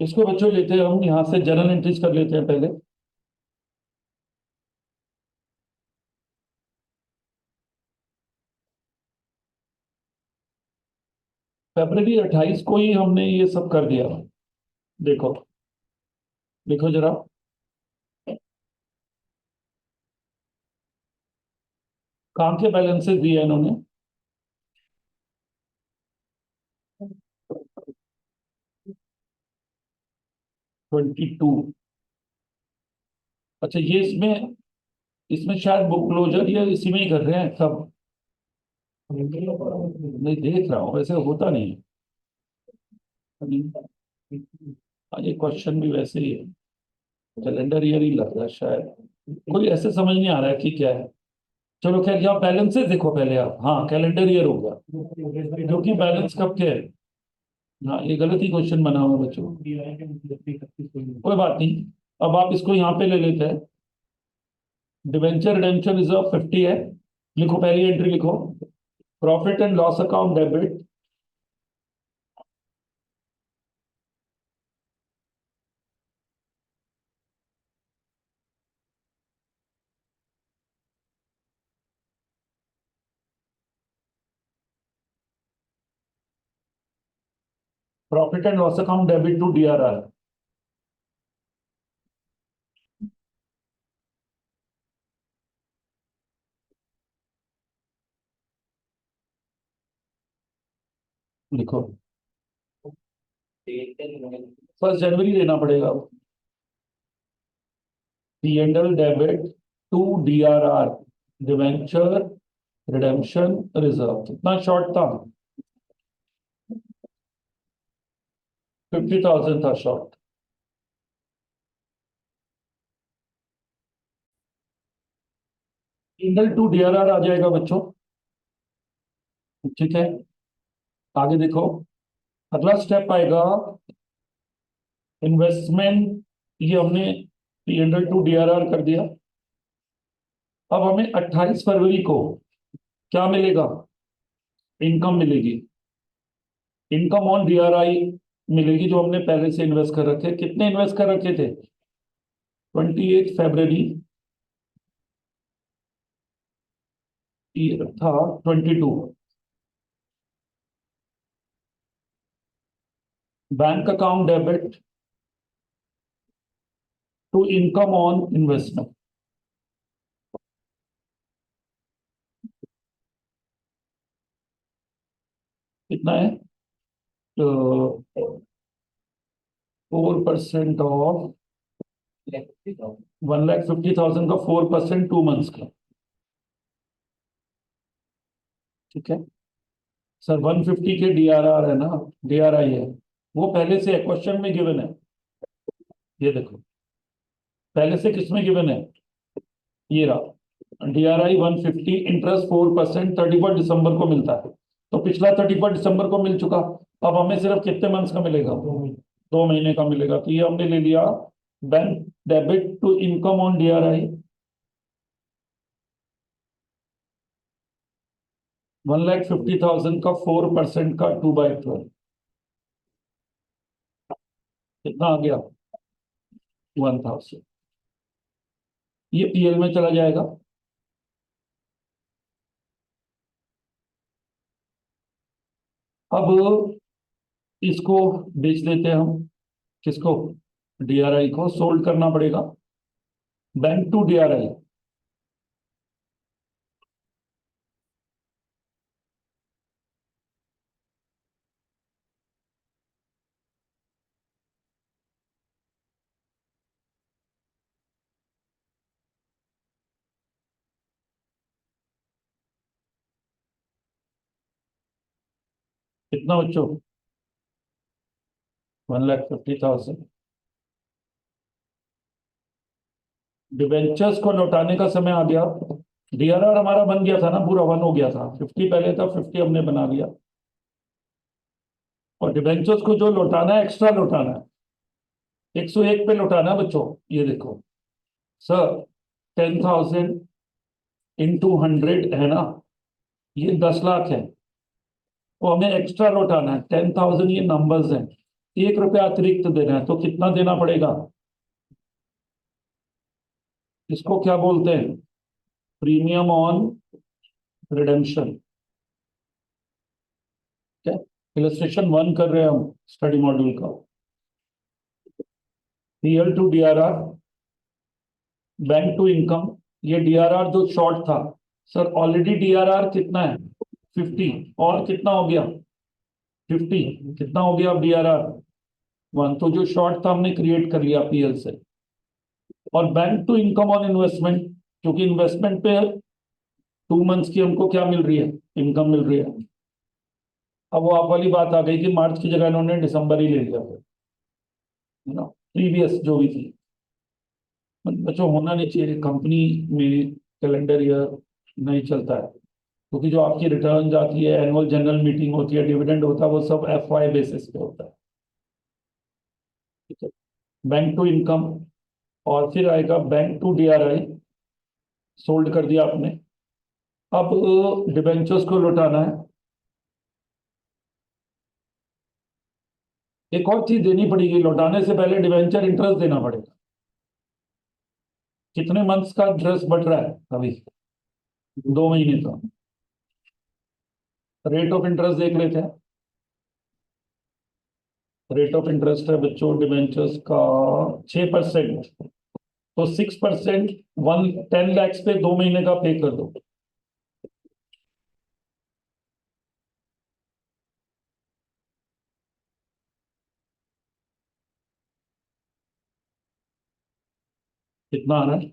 इसको बच्चों लेते हैं हम यहाँ से जर्नल एंट्रीज कर लेते हैं पहले। फरवरी 28 को ही हमने ये सब कर दिया। देखो, देखो जरा, कहाँ के बैलेंसेस दिए इन्होंने। 22। अच्छा, ये इसमें इसमें शायद बुक क्लोजर ये इसी में ही कर रहे हैं सब। नहीं देख रहा हूँ, वैसे होता नहीं है। ये क्वेश्चन भी वैसे ही है, कैलेंडर ईयर ही लग रहा है शायद। कोई ऐसे समझ नहीं आ रहा है कि क्या है। चलो खैर, यहाँ बैलेंसेस देखो पहले आप। हाँ, कैलेंडर ईयर होगा क्योंकि बैलेंस कब के है। हाँ, ये गलत ही क्वेश्चन बना हुआ है बच्चों। कोई बात नहीं, अब आप इसको यहाँ पे ले लेते हैं। डिवेंचर रिडेम्पशन रिजर्व 50 है। लिखो, पहली एंट्री लिखो, profit and loss account debit. Profit and loss account debit to DRR. लिखो, 1 जनवरी देना पड़ेगा। P and L debit to DRR, debenture redemption reserve. कितना शॉर्ट था? 50,000 था शॉर्ट। इंडल टू डीआरआर आ जाएगा बच्चों। ठीक है, आगे देखो, अगला स्टेप आएगा इन्वेस्टमेंट। ये हमने पी एंडल टू डीआरआर कर दिया। अब हमें 28 फरवरी को क्या मिलेगा? इनकम मिलेगी। इनकम ऑन डीआरआई मिलेगी, जो हमने पहले से इन्वेस्ट कर रखे। कितने इन्वेस्ट कर रखे थे? 28 फरवरी था 22। Bank account debit to income on investment. कितना है? तो 4% ऑफ 1,50,000 का 4% 2 मंथ्स का। ठीक है सर, 150 के डीआरआर है ना, डीआरआई है। वो पहले से क्वेश्चन में गिवन है। ये देखो, पहले से किसमें गिवन है? ये रहा, डीआरआई 150, इंटरेस्ट 4%, 31 दिसंबर को मिलता है। तो पिछला 31 दिसंबर को मिल चुका। अब हमें सिर्फ कितने मंथ्स का मिलेगा? 2 महीने का मिलेगा। तो ये हमने ले लिया, bank debit to income on DRI 1,50,000 का 4% का 2/12। कितना आ गया? 1,000। ये पीएल में चला जाएगा। अब इसको बेच देते हैं हम। किसको? डीआरआई को सोल्ड करना पड़ेगा, बैंक टू डीआरआई। कितना बच्चों? 1,50,000। डिवेंचर्स को लौटाने का समय आ गया। डीआरआर हमारा बन गया था ना, पूरा 1 हो गया था। 50 पहले था, 50 हमने बना लिया। और डिवेंचर्स को जो लौटाना है, एक्स्ट्रा लौटाना है, 101 पे लौटाना है बच्चों। ये देखो सर, 10,000 इंटू 100 है ना, ये 10 लाख है। तो हमें एक्स्ट्रा लौटाना है 10,000। ये नंबर्स हैं, 1 रुपया अतिरिक्त दे रहे हैं तो कितना देना पड़ेगा? इसको क्या बोलते हैं? Premium on redemption. क्या? इलस्ट्रेशन 1 कर रहे हैं हम स्टडी मॉड्यूल का। PL to DRR, bank to income. ये डीआरआर जो शॉर्ट था, सर ऑलरेडी डीआरआर कितना है? 50। और कितना हो गया? 50। कितना हो गया अब डीआरआर 1? तो जो शॉर्ट था हमने क्रिएट कर लिया पीएल से। और bank to income on investment, क्योंकि इन्वेस्टमेंट पे 2 मंथ्स की हमको क्या मिल रही है? इनकम मिल रही है। अब वो आप वाली बात आ गई कि मार्च की जगह इन्होंने दिसंबर ही ले लिया, है ना, प्रीवियस जो भी थी। बच्चों होना नहीं चाहिए कंपनी में कैलेंडर ईयर नहीं चलता है, क्योंकि जो आपकी रिटर्न जाती है, एनुअल जनरल मीटिंग होती है, डिविडेंड होता है, वो सब एफवाई बेसिस पे होता है। ठीक है। बैंक टू इनकम, और फिर आएगा बैंक टू डीआरआई। सोल्ड कर दिया आपने। अब डिबेंचर्स को लौटाना है। एक और चीज देनी पड़ेगी, लौटाने से पहले डिबेंचर इंटरेस्ट देना पड़ेगा। कितने मंथ्स का इंटरेस्ट बढ़ रहा है अभी? 2 महीने का। रेट ऑफ इंटरेस्ट देख लेते हैं। रेट ऑफ इंटरेस्ट है बच्चों डिबेंचर्स का 6%। तो 6% 10 lakhs पे 2 महीने का पे कर दो। कितना आ रहा है?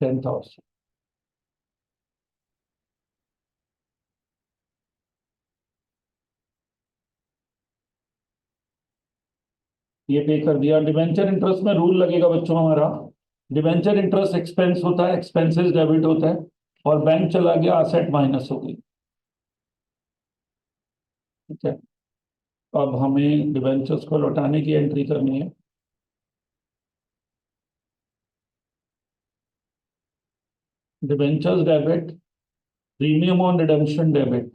10,000। ये पे कर दिया। डिबेंचर इंटरेस्ट में रूल लगेगा बच्चों हमारा। डिबेंचर इंटरेस्ट एक्सपेंस होता है, एक्सपेंसेस डेबिट होता है, और बैंक चला गया, असेट माइनस हो गई। ठीक है। अब हमें डिबेंचर्स को लौटाने की एंट्री करनी है। Debentures debit, premium on redemption debit,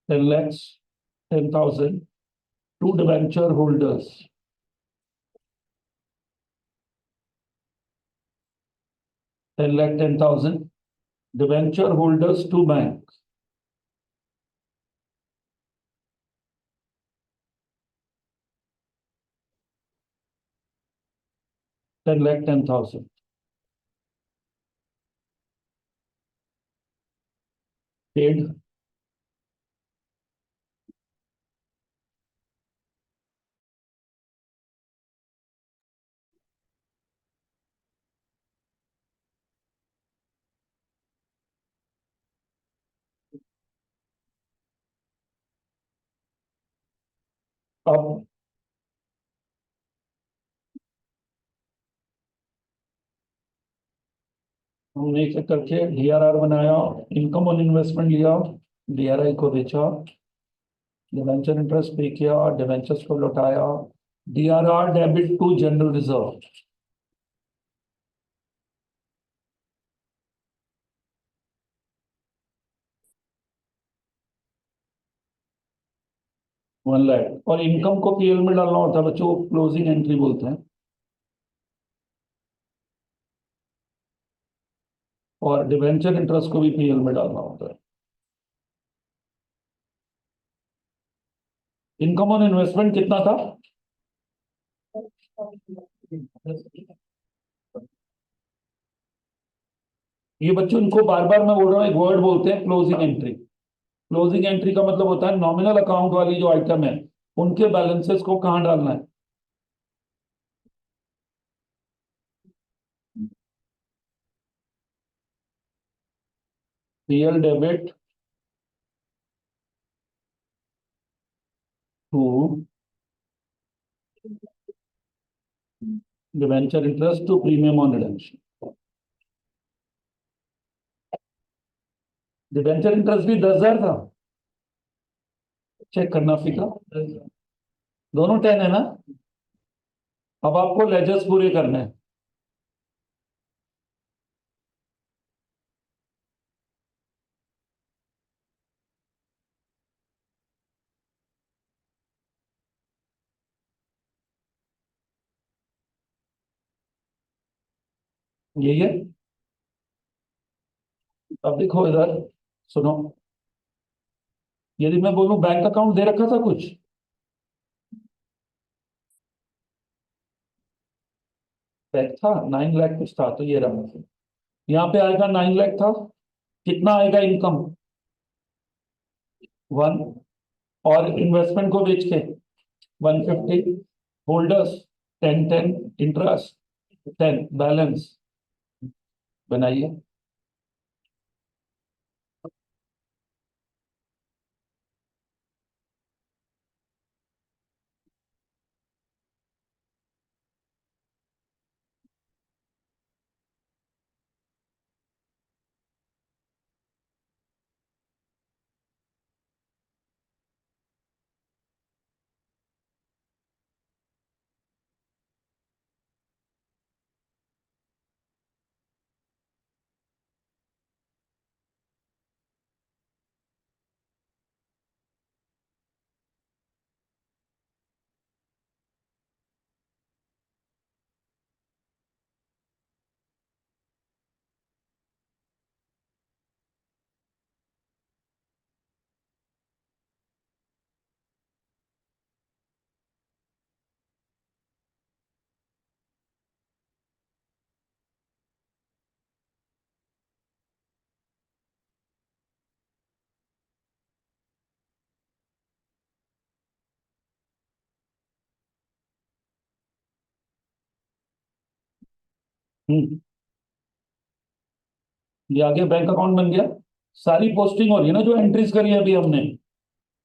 10 lakhs, 10,000 to debenture holders, 10 lakh 10,000 debenture holders to bank, 10 lakh 10,000 paid. अब हमने एक एक करके डीआरआर बनाया, इनकम ऑन इन्वेस्टमेंट लिया, डीआरआई को बेचा, डिवेंचर इंटरेस्ट पे किया, डिवेंचर्स को लौटाया, DRR debit to general reserve. One lakh. और इनकम को पीएल में डालना होता है बच्चों, क्लोजिंग एंट्री बोलते हैं। और डिवेंचर इंटरेस्ट को भी पीएल में डालना होता है। इनकम ऑन इन्वेस्टमेंट कितना था? ये बच्चों इनको बार बार मैं बोल रहा हूँ, एक वर्ड बोलते हैं क्लोजिंग एंट्री। क्लोजिंग एंट्री का मतलब होता है नॉमिनल अकाउंट वाली जो आइटम है, उनके बैलेंसेस को कहाँ डालना है। PL debit to debenture interest to premium on redemption. Debenture interest भी 10,000 था। चेक करना फीका। दोनों 10 है ना? अब आपको लेजर्स पूरे करने हैं। यही है। अब देखो इधर, सुनो, यदि मैं बोलूं बैंक अकाउंट दे रखा था कुछ, बैंक था 9 लाख कुछ था, तो ये रहा, यहाँ पे आएगा 9 लाख था, कितना आएगा इनकम? 1। और इन्वेस्टमेंट को बेच के 150, होल्डर्स 10, 10, इंटरेस्ट 10, बैलेंस बनाइए। हम्म। ये आगे बैंक अकाउंट बन गया, सारी पोस्टिंग हो रही है ना जो एंट्रीज करी है अभी हमने।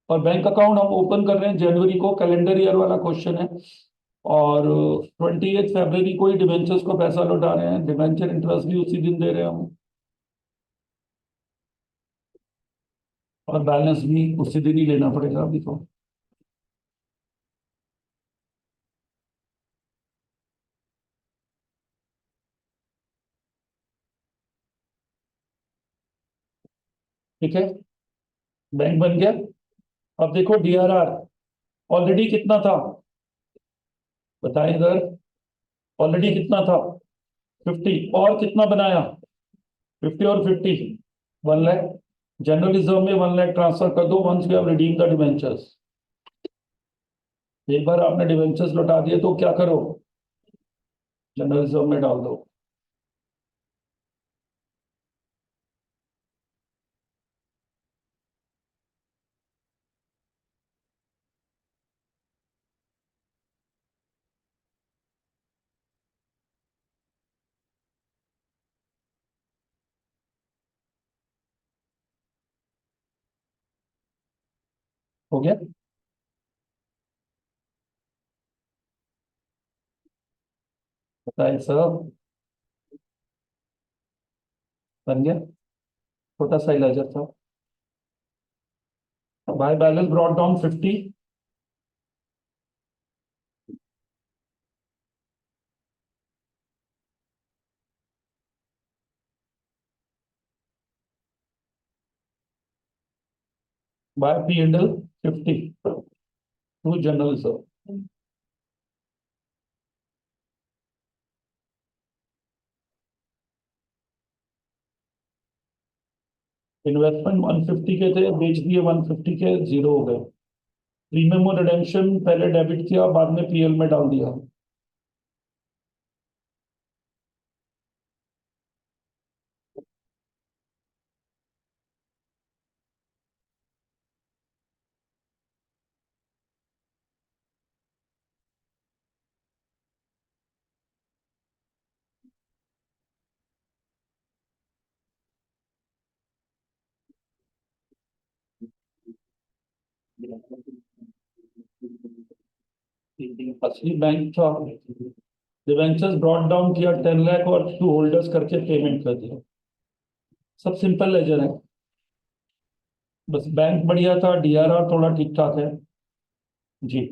और बैंक अकाउंट हम ओपन कर रहे हैं जनवरी को, कैलेंडर ईयर वाला क्वेश्चन है। और 28 फरवरी को ही डिवेंचर्स को पैसा लौटा रहे हैं, डिवेंचर इंटरेस्ट भी उसी दिन दे रहे हैं हम, और बैलेंस भी उसी दिन ही लेना पड़ेगा अभी तो। ठीक है, बैंक बन गया। अब देखो डीआरआर ऑलरेडी कितना था, बताएं इधर, ऑलरेडी कितना था? 50, और कितना बनाया? 50 और 50, 1 लाख। जनरल रिजर्व में 1 लाख ट्रांसफर कर दो once we have redeem the debentures. एक बार आपने डिवेंचर्स लौटा दिए तो क्या करो, जनरल रिजर्व में डाल दो। हो गया? बताए सब, बन गया। छोटा सा इलाजर था। By balance brought down 50 by P and L 50 to general reserve. Investment 150 के थे, बेच दिए 150 के, जीरो हो गए। प्रीमियम और रिडेम्पशन पहले डेबिट किया, बाद में पीएल में डाल दिया। असली बैंक था, डिवेंचर्स ब्रॉट डाउन किया 10 लाख और टू होल्डर्स करके पेमेंट कर दिया। सब सिंपल लेजर है। बस बैंक बढ़िया था, डीआरआर थोड़ा ठीक ठाक है। जी।